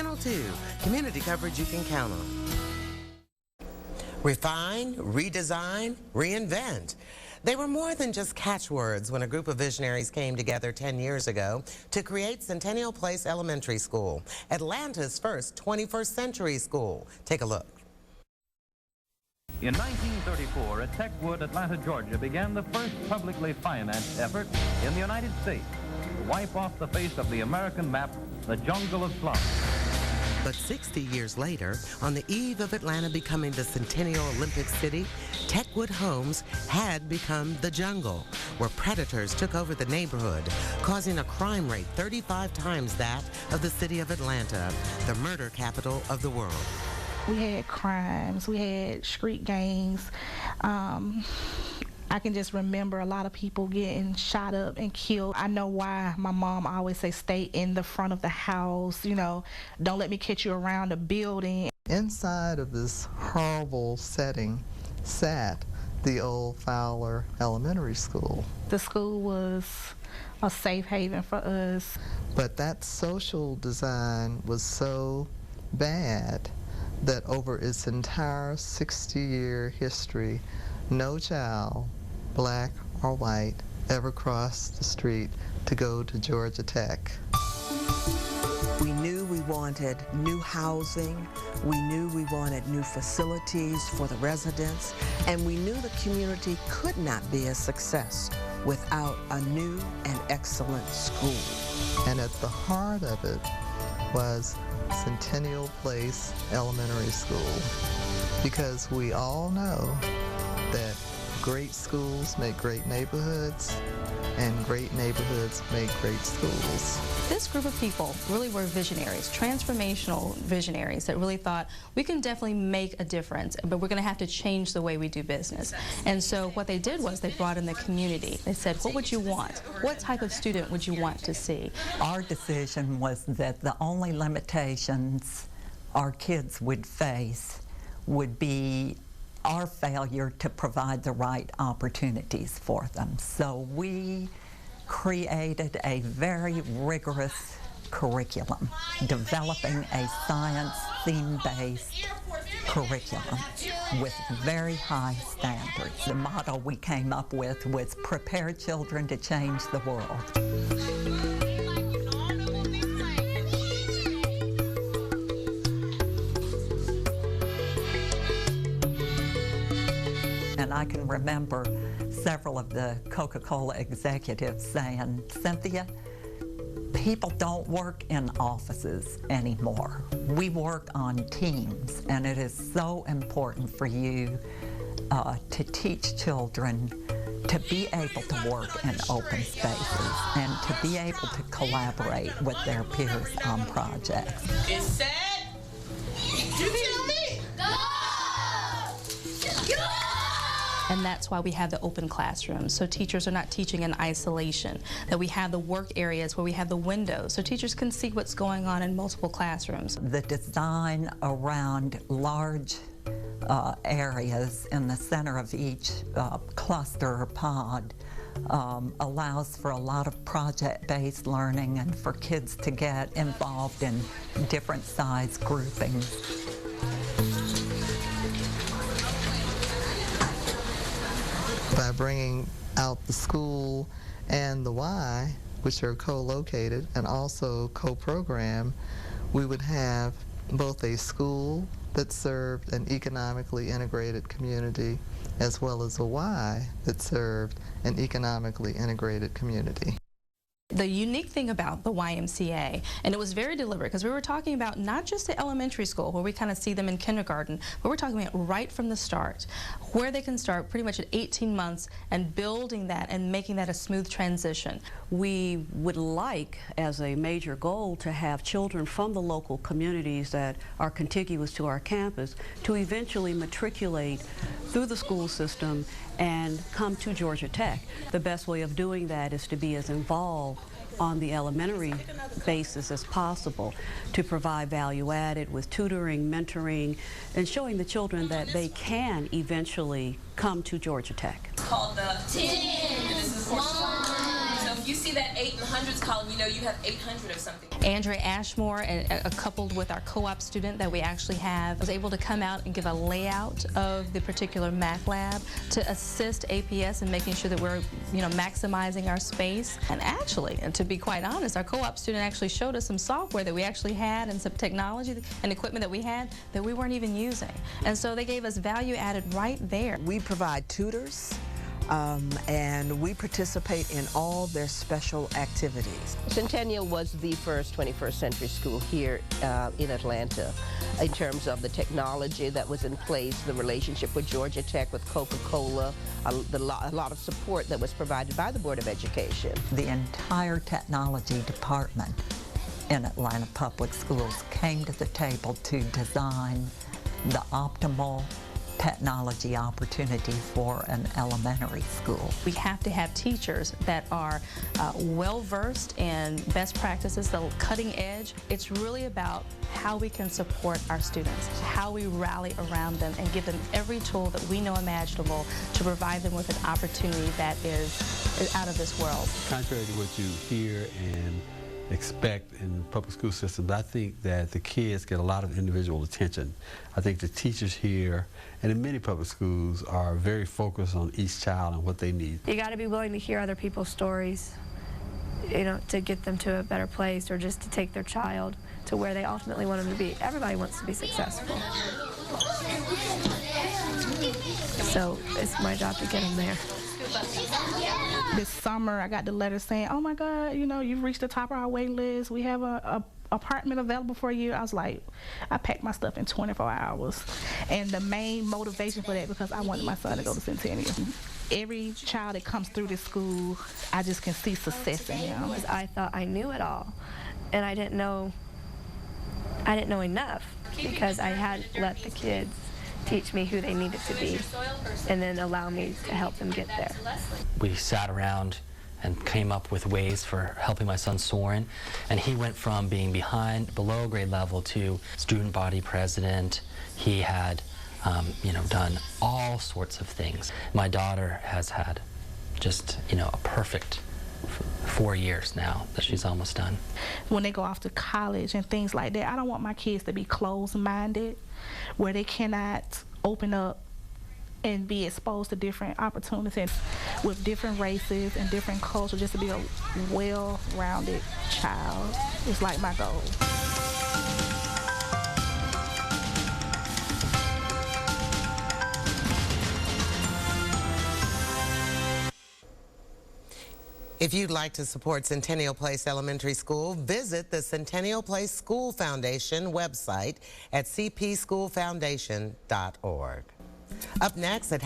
Channel 2, community coverage you can count on. Refine, redesign, reinvent. They were more than just catchwords when a group of visionaries came together 10 years ago to create Centennial Place Elementary School, Atlanta's first 21st century school. Take a look. In 1934, at Techwood, Atlanta, Georgia, began the first publicly financed effort in the United States to wipe off the face of the American map the jungle of slums. But 60 years later, on the eve of Atlanta becoming the Centennial Olympic City, Techwood Homes had become the jungle, where predators took over the neighborhood, causing a crime rate 35 times that of the city of Atlanta, the murder capital of the world. We had crimes, we had street gangs. I can just remember a lot of people getting shot up and killed. I know why my mom always say, stay in the front of the house, you know, don't let me catch you around the building. Inside of this horrible setting sat the old Fowler Elementary School. The school was a safe haven for us. But that social design was so bad that over its entire 60-year history, no child, black or white, ever crossed the street to go to Georgia Tech. We knew we wanted new housing, we knew we wanted new facilities for the residents, and we knew the community could not be a success without a new and excellent school. And at the heart of it was Centennial Place Elementary School, because we all know that great schools make great neighborhoods, and great neighborhoods make great schools. This group of people really were visionaries, transformational visionaries that really thought we can definitely make a difference, but we're going to have to change the way we do business. And so what they did was they brought in the community. They said, what would you want? What type of student would you want to see? Our decision was that the only limitations our kids would face would be our failure to provide the right opportunities for them. So we created a very rigorous curriculum, developing a science theme-based curriculum with very high standards. The motto we came up with was prepare children to change the world. And I can remember several of the Coca-Cola executives saying, Cynthia, people don't work in offices anymore. We work on teams, and it is so important for you to teach children to be able to work in open spaces and to be able to collaborate with their peers on projects. It's sad. You tell me. Go! Go! And that's why we have the open classrooms, so teachers are not teaching in isolation, that we have the work areas where we have the windows, so teachers can see what's going on in multiple classrooms. The design around large areas in the center of each cluster or pod allows for a lot of project-based learning and for kids to get involved in different size groupings. By bringing out the school and the Y, which are co-located and also co-programmed, we would have both a school that served an economically integrated community as well as a Y that served an economically integrated community. The unique thing about the YMCA, and it was very deliberate because we were talking about not just the elementary school where we kind of see them in kindergarten, but we're talking about right from the start, where they can start pretty much at 18 months and building that and making that a smooth transition. We would like, as a major goal, to have children from the local communities that are contiguous to our campus to eventually matriculate through the school system and come to Georgia Tech. The best way of doing that is to be as involved on the elementary basis as possible, to provide value added with tutoring, mentoring, and showing the children that they can eventually come to Georgia Tech. Called the 10. This is for so if you see that that 8 in the hundreds column, you know you have 800 of something. Andrea Ashmore, coupled with our co-op student that we actually have, was able to come out and give a layout of the particular math lab to assist APS in making sure that we're, maximizing our space. And actually, and to be quite honest, our co-op student actually showed us some software that we actually had and some technology and equipment that we had that we weren't even using. And so they gave us value added right there. We provide tutors. And we participate in all their special activities. Centennial was the first 21st century school here in Atlanta in terms of the technology that was in place, the relationship with Georgia Tech, with Coca-Cola, a lot of support that was provided by the Board of Education. The entire technology department in Atlanta Public Schools came to the table to design the optimal technology opportunity for an elementary school. We have to have teachers that are well-versed in best practices, the cutting edge. It's really about how we can support our students, how we rally around them and give them every tool that we know imaginable to provide them with an opportunity that is out of this world. Contrary to what you hear and expect in the public school system, I think that the kids get a lot of individual attention. I think the teachers here and in many public schools are very focused on each child and what they need. You got to be willing to hear other people's stories, to get them to a better place or just to take their child to where they ultimately want them to be. Everybody wants to be successful. So it's my job to get them there. This summer, I got the letter saying, "Oh my God, you've reached the top of our wait list. We have a apartment available for you." I was like, I packed my stuff in 24 hours. And the main motivation for that, because I wanted my son to go to Centennial. Every child that comes through this school, I just can see success in them. I thought I knew it all, and I didn't know enough because I hadn't let the kids teach me who they needed to be and then allow me to help them get there. We sat around and came up with ways for helping my son Soren, and he went from being below grade level to student body president. He had done all sorts of things. My daughter has had just a perfect 4 years now that she's almost done. When they go off to college and things like that, I don't want my kids to be closed-minded where they cannot open up and be exposed to different opportunities with different races and different cultures, just to be a well-rounded child. It's like my goal. If you'd like to support Centennial Place Elementary School, visit the Centennial Place School Foundation website at cpschoolfoundation.org. Up next at